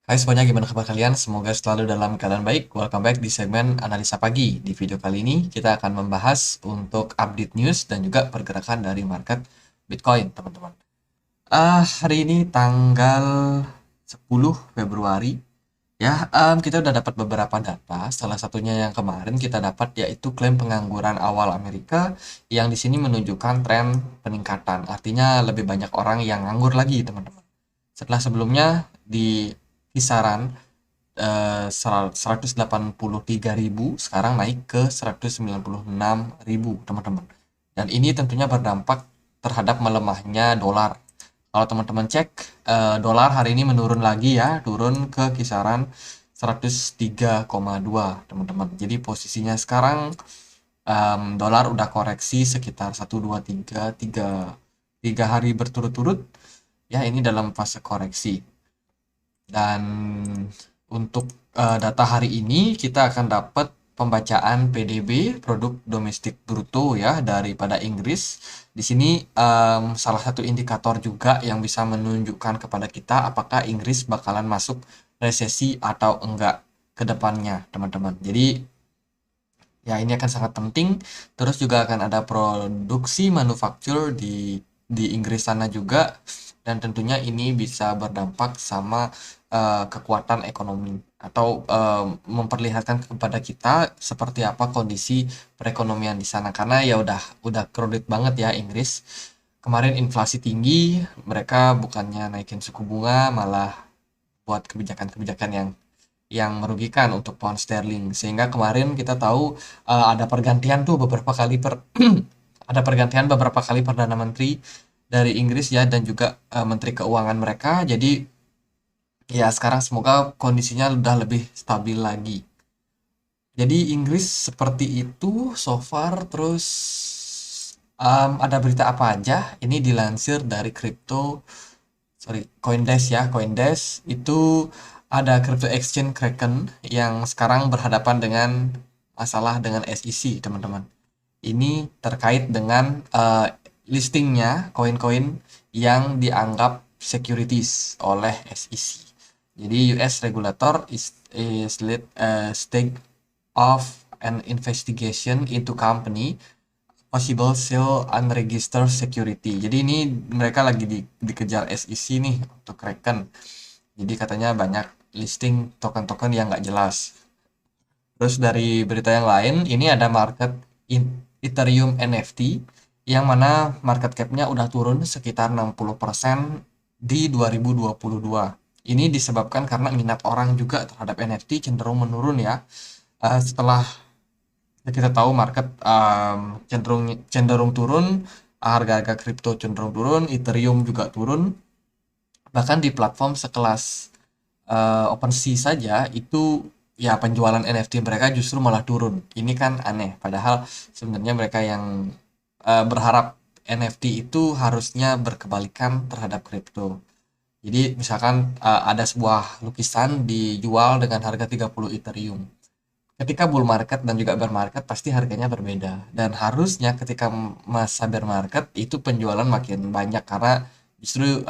Hai semuanya, gimana kabar kalian? Semoga selalu dalam keadaan baik. Welcome back di segmen Analisa Pagi. Di video kali ini kita akan membahas untuk update news dan juga pergerakan dari market Bitcoin, teman-teman. Hari ini tanggal 10 Februari. Ya, kita udah dapat beberapa data. Salah satunya yang kemarin kita dapat yaitu klaim pengangguran awal Amerika yang di sini menunjukkan tren peningkatan. Artinya lebih banyak orang yang nganggur lagi, teman-teman. Setelah sebelumnya di kisaran 183.000, sekarang naik ke 196.000, teman-teman. Dan ini tentunya berdampak terhadap melemahnya dolar. Kalau teman-teman cek, dolar hari ini menurun lagi ya, turun ke kisaran 103,2, teman-teman. Jadi posisinya sekarang dolar udah koreksi sekitar 1, 2, 3 hari berturut-turut. Ya, ini dalam fase koreksi. Dan untuk data hari ini kita akan dapat pembacaan PDB produk domestik bruto ya daripada Inggris. Di sini salah satu indikator juga yang bisa menunjukkan kepada kita apakah Inggris bakalan masuk resesi atau enggak ke depannya, teman-teman. Jadi ya ini akan sangat penting. Terus juga akan ada produksi manufaktur di Inggris sana juga, dan tentunya ini bisa berdampak sama kekuatan ekonomi atau memperlihatkan kepada kita seperti apa kondisi perekonomian di sana, karena ya udah crowded banget ya Inggris. Kemarin inflasi tinggi, mereka bukannya naikin suku bunga malah buat kebijakan-kebijakan yang merugikan untuk pound sterling, sehingga kemarin kita tahu ada pergantian tuh beberapa kali ada pergantian beberapa kali perdana menteri dari Inggris ya, dan juga menteri keuangan mereka. Jadi ya sekarang semoga kondisinya udah lebih stabil lagi. Jadi Inggris seperti itu so far. Terus ada berita apa aja? Ini dilansir dari Coindesk ya. Coindesk itu ada crypto exchange Kraken yang sekarang berhadapan dengan masalah dengan SEC, teman-teman. Ini terkait dengan listingnya koin-koin yang dianggap securities oleh SEC. Jadi US regulator is lead stake of an investigation into company possible sell unregistered security. Jadi ini mereka lagi dikejar SEC nih untuk Kraken. Jadi katanya banyak listing token-token yang nggak jelas. Terus dari berita yang lain, ini ada market Ethereum NFT yang mana market cap-nya udah turun sekitar 60% di 2022. Ini disebabkan karena minat orang juga terhadap NFT cenderung menurun ya. Setelah kita tahu market cenderung cenderung turun, harga-harga kripto cenderung turun, Ethereum juga turun. Bahkan di platform sekelas OpenSea saja itu ya penjualan NFT mereka justru malah turun. Ini kan aneh. Padahal sebenarnya mereka yang berharap NFT itu harusnya berkebalikan terhadap kripto. Jadi misalkan ada sebuah lukisan dijual dengan harga 30 Ethereum. Ketika bull market dan juga bear market pasti harganya berbeda. Dan harusnya ketika masa bear market itu penjualan makin banyak karena justru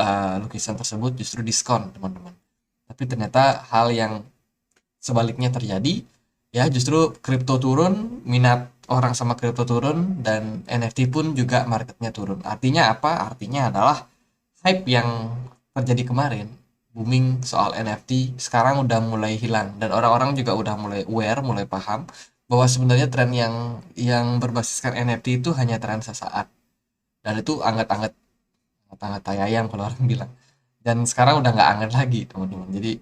lukisan tersebut justru diskon, teman-teman. Tapi ternyata hal yang sebaliknya terjadi, ya justru kripto turun, minat orang sama kripto turun, dan NFT pun juga marketnya turun. Artinya apa? Artinya adalah hype yang terjadi kemarin, booming soal NFT, sekarang udah mulai hilang, dan orang-orang juga udah mulai aware, mulai paham bahwa sebenarnya tren yang berbasiskan NFT itu hanya tren sesaat, dan itu anget-anget, anget-anget tai ayam kalau orang bilang. Dan sekarang udah nggak anget lagi, teman-teman. Jadi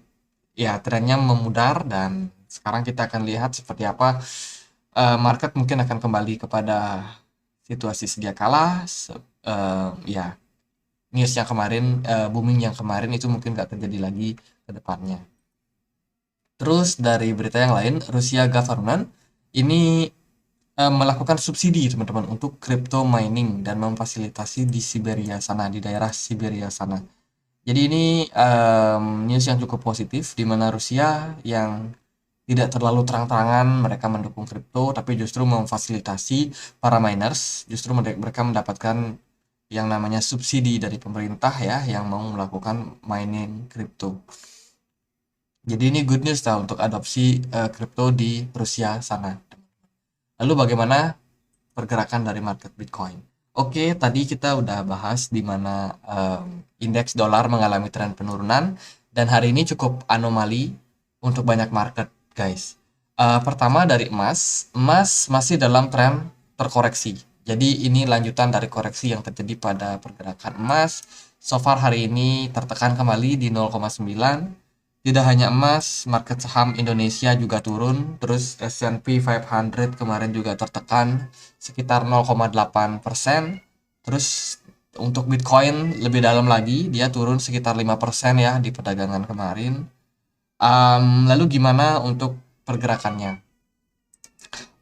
ya trennya memudar, dan sekarang kita akan lihat seperti apa market mungkin akan kembali kepada situasi sedia kala. Ya news yang kemarin, booming yang kemarin itu mungkin nggak terjadi lagi ke depannya. Terus dari berita yang lain, Rusia government ini melakukan subsidi, teman-teman, untuk crypto mining dan memfasilitasi di Siberia sana, di daerah Siberia sana. Jadi ini news yang cukup positif, di mana Rusia yang tidak terlalu terang-terangan mereka mendukung kripto, tapi justru memfasilitasi para miners, justru mereka mendapatkan yang namanya subsidi dari pemerintah ya, yang mau melakukan mining kripto. Jadi ini good news lah untuk adopsi kripto di Rusia sana. Lalu bagaimana pergerakan dari market Bitcoin? Oke, tadi kita udah bahas di mana indeks dolar mengalami tren penurunan dan hari ini cukup anomali untuk banyak market, guys. Pertama dari emas, emas masih dalam tren terkoreksi. Jadi ini lanjutan dari koreksi yang terjadi pada pergerakan emas. So far hari ini tertekan kembali di 0,9. Tidak hanya emas, market saham Indonesia juga turun. Terus S&P 500 kemarin juga tertekan sekitar 0,8%. Terus untuk Bitcoin lebih dalam lagi, dia turun sekitar 5% ya di perdagangan kemarin. Lalu gimana untuk pergerakannya?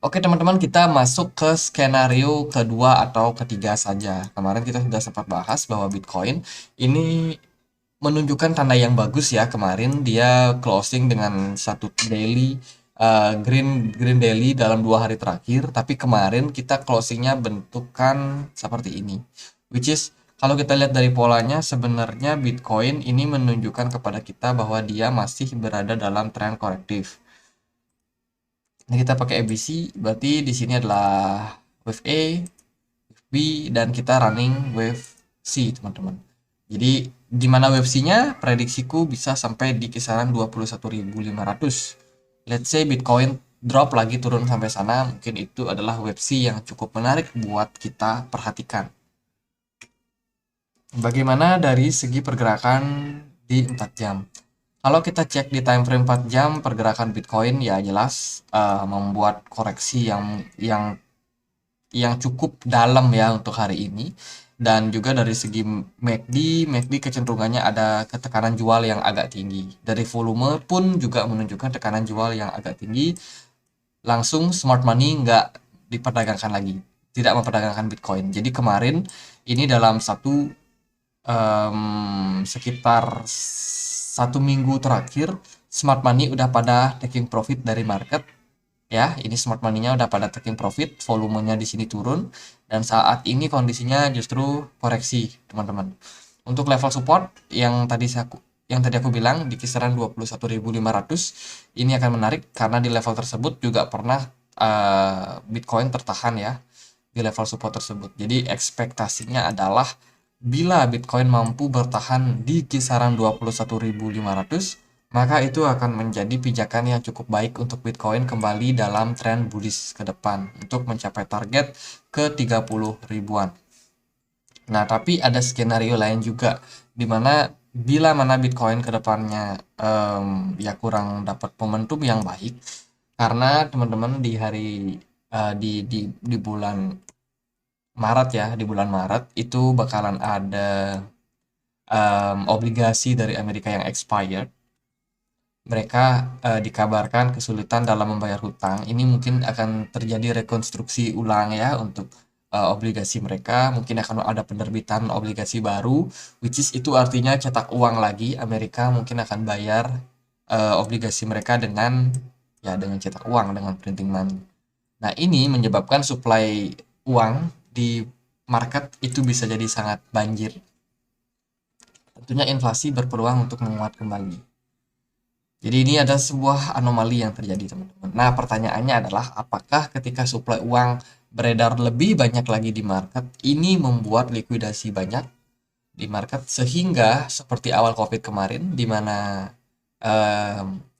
Oke teman-teman, kita masuk ke skenario kedua atau ketiga saja. Kemarin kita sudah sempat bahas bahwa Bitcoin ini menunjukkan tanda yang bagus ya. Kemarin dia closing dengan satu daily green green daily dalam 2 hari terakhir, tapi kemarin kita closingnya bentukan seperti ini, which is kalau kita lihat dari polanya sebenarnya Bitcoin ini menunjukkan kepada kita bahwa dia masih berada dalam tren korektif. Ini kita pakai ABC, berarti di sini adalah wave A, wave B, dan kita running wave C, teman-teman. Jadi di mana wave C-nya prediksiku bisa sampai di kisaran 21.500. Let's say Bitcoin drop lagi turun sampai sana, mungkin itu adalah wave C yang cukup menarik buat kita perhatikan. Bagaimana dari segi pergerakan di 4 jam? Kalau kita cek di time frame 4 jam, pergerakan Bitcoin ya jelas membuat koreksi yang cukup dalam ya untuk hari ini. Dan juga dari segi MACD kecenderungannya ada ketekanan jual yang agak tinggi. Dari volume pun juga menunjukkan tekanan jual yang agak tinggi. Langsung smart money nggak diperdagangkan lagi, tidak memperdagangkan Bitcoin. Jadi kemarin ini dalam sekitar 1 minggu terakhir, smart money udah pada taking profit dari market. Ya, ini smart money-nya udah pada taking profit, volumenya di sini turun, dan saat ini kondisinya justru koreksi, teman-teman. Untuk level support yang tadi aku bilang di kisaran 21.500, ini akan menarik karena di level tersebut juga pernah Bitcoin tertahan ya di level support tersebut. Jadi ekspektasinya adalah bila Bitcoin mampu bertahan di kisaran 21.500, maka itu akan menjadi pijakan yang cukup baik untuk Bitcoin kembali dalam tren bullish ke depan untuk mencapai target ke 30 ribuan. Nah, tapi ada skenario lain juga di mana bila mana Bitcoin ke depannya ya kurang dapat momentum yang baik karena teman-teman di hari di bulan Maret ya, di bulan Maret itu bakalan ada obligasi dari Amerika yang expired. Mereka dikabarkan kesulitan dalam membayar hutang. Ini mungkin akan terjadi rekonstruksi ulang ya untuk obligasi mereka. Mungkin akan ada penerbitan obligasi baru, which is itu artinya cetak uang lagi. Amerika mungkin akan bayar obligasi mereka dengan cetak uang, dengan printing money. Nah, ini menyebabkan supply uang di market itu bisa jadi sangat banjir. Tentunya inflasi berpeluang untuk menguat kembali. Jadi ini ada sebuah anomali yang terjadi, teman-teman. Nah, pertanyaannya adalah apakah ketika suplai uang beredar lebih banyak lagi di market, ini membuat likuidasi banyak di market sehingga seperti awal Covid kemarin di mana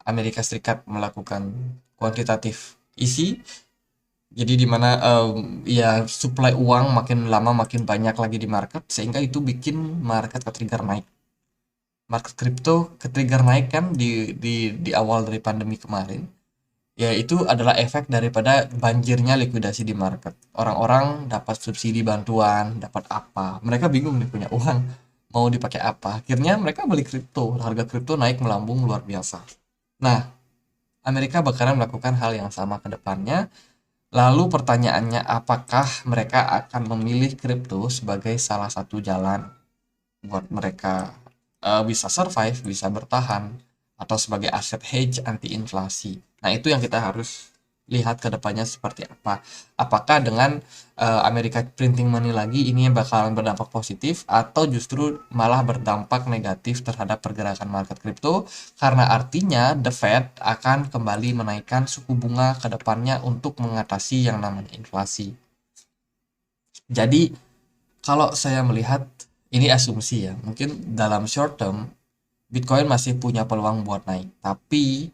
Amerika Serikat melakukan kuantitatif easy. Jadi di mana ya supply uang makin lama makin banyak lagi di market sehingga itu bikin market ke-trigger naik. Market kripto ke-trigger naik kan di awal dari pandemi kemarin. Ya itu adalah efek daripada banjirnya likuidasi di market. Orang-orang dapat subsidi bantuan, dapat apa? Mereka bingung nih punya uang mau dipakai apa. Akhirnya mereka beli kripto. Harga kripto naik melambung luar biasa. Nah, Amerika bakalan melakukan hal yang sama ke depannya. Lalu pertanyaannya, apakah mereka akan memilih kripto sebagai salah satu jalan buat mereka bisa survive, bisa bertahan, atau sebagai aset hedge anti inflasi? Nah, itu yang kita harus lihat ke depannya seperti apa. Apakah dengan Amerika printing money lagi ini bakalan berdampak positif atau justru malah berdampak negatif terhadap pergerakan market kripto, karena artinya The Fed akan kembali menaikkan suku bunga ke depannya untuk mengatasi yang namanya inflasi. Jadi kalau saya melihat ini asumsi ya, mungkin dalam short term Bitcoin masih punya peluang buat naik, tapi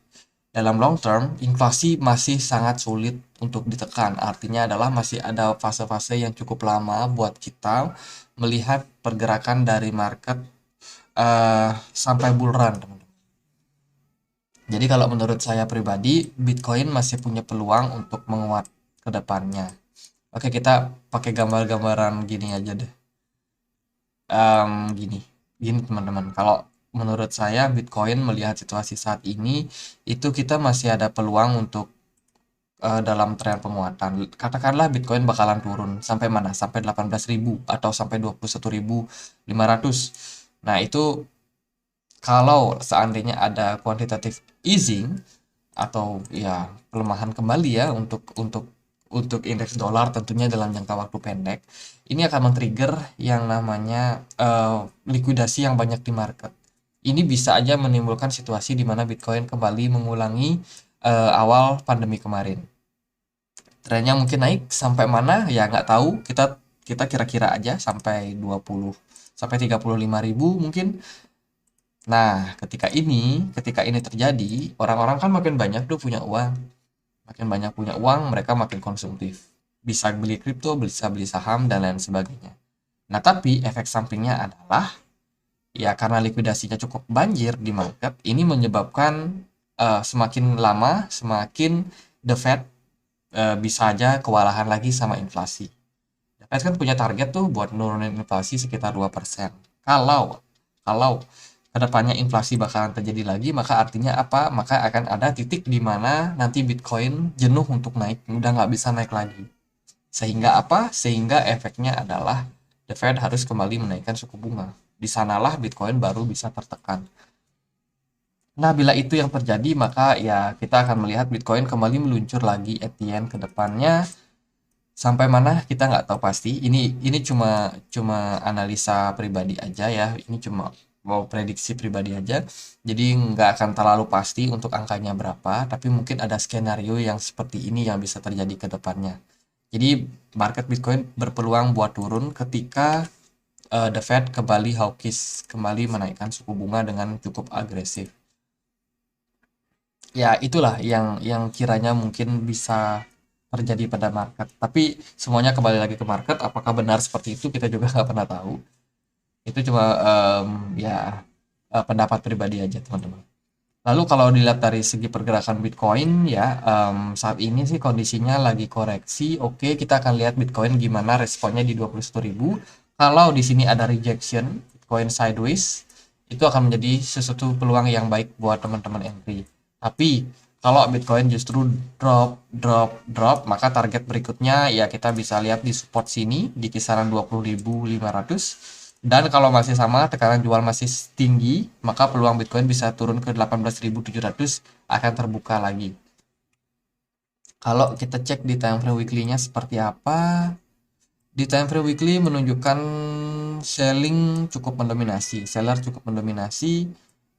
dalam long term inflasi masih sangat sulit untuk ditekan. Artinya adalah masih ada fase-fase yang cukup lama buat kita melihat pergerakan dari market sampai bull run, teman-teman. Jadi kalau menurut saya pribadi, Bitcoin masih punya peluang untuk menguat ke depannya. Oke, kita pakai gambar-gambaran gini aja deh. Gini, gini teman-teman. Kalau menurut saya Bitcoin melihat situasi saat ini itu kita masih ada peluang untuk dalam tren penguatan. Katakanlah Bitcoin bakalan turun sampai mana? Sampai 18.000 atau sampai 21.500. Nah, itu kalau seandainya ada quantitative easing atau ya pelemahan kembali ya untuk indeks dolar tentunya dalam jangka waktu pendek, ini akan men-trigger yang namanya likuidasi yang banyak di market. Ini bisa aja menimbulkan situasi di mana Bitcoin kembali mengulangi awal pandemi kemarin. Trennya mungkin naik sampai mana ya nggak tahu, kita kita kira-kira aja sampai 20 sampai 35.000 mungkin. Nah, ketika ini terjadi, orang-orang kan makin banyak tuh punya uang. Makin banyak punya uang, mereka makin konsumtif. Bisa beli kripto, bisa beli saham, dan lain sebagainya. Nah, tapi efek sampingnya adalah, ya karena likuidasinya cukup banjir di market, ini menyebabkan semakin lama, semakin the Fed bisa aja kewalahan lagi sama inflasi. The Fed kan punya target tuh buat nurunin inflasi sekitar 2%. Kalau kalau kedepannya inflasi bakalan terjadi lagi, maka artinya apa? Maka akan ada titik di mana nanti Bitcoin jenuh untuk naik, udah nggak bisa naik lagi. Sehingga apa? Sehingga efeknya adalah The Fed harus kembali menaikkan suku bunga. Di sanalah Bitcoin baru bisa tertekan. Nah, bila itu yang terjadi, maka ya kita akan melihat Bitcoin kembali meluncur lagi at the end ke depannya. Sampai mana kita nggak tahu pasti. Ini cuma cuma analisa pribadi aja ya. Ini cuma mau prediksi pribadi aja. Jadi nggak akan terlalu pasti untuk angkanya berapa. Tapi mungkin ada skenario yang seperti ini yang bisa terjadi ke depannya. Jadi market Bitcoin berpeluang buat turun ketika The Fed kembali hawkish, kembali menaikkan suku bunga dengan cukup agresif. Ya itulah yang kiranya mungkin bisa terjadi pada market. Tapi semuanya kembali lagi ke market. Apakah benar seperti itu kita juga nggak pernah tahu. Itu cuma ya pendapat pribadi aja teman-teman. Lalu kalau dilihat dari segi pergerakan Bitcoin ya saat ini sih kondisinya lagi koreksi. Oke, kita akan lihat Bitcoin gimana responnya di 21.000. Kalau di sini ada rejection, Bitcoin sideways, itu akan menjadi sesuatu peluang yang baik buat teman-teman entry. Tapi kalau Bitcoin justru drop, maka target berikutnya ya kita bisa lihat di support sini di kisaran 20.500. Dan kalau masih sama, tekanan jual masih tinggi, maka peluang Bitcoin bisa turun ke 18.700 akan terbuka lagi. Kalau kita cek di time frame weekly-nya seperti apa, di time frame weekly menunjukkan selling cukup mendominasi, seller cukup mendominasi,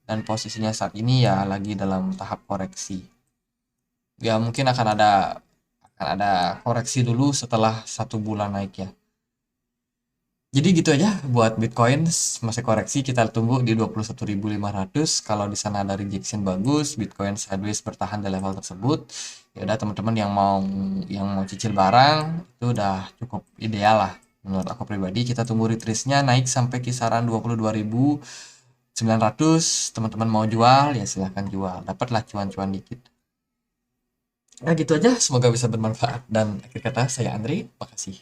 dan posisinya saat ini ya lagi dalam tahap koreksi. Ya mungkin akan ada koreksi dulu setelah 1 bulan naik ya. Jadi gitu aja buat Bitcoin, masih koreksi, kita tunggu di 21.500. Kalau di sana ada rejection bagus, Bitcoin sideways bertahan di level tersebut. Ya udah teman-teman yang mau cicil barang itu udah cukup ideal lah menurut aku pribadi. Kita tunggu retrace-nya naik sampai kisaran 22.900. Teman-teman mau jual ya silahkan jual. Dapatlah cuan-cuan dikit. Nah gitu aja, semoga bisa bermanfaat dan akhir kata saya Andri, makasih.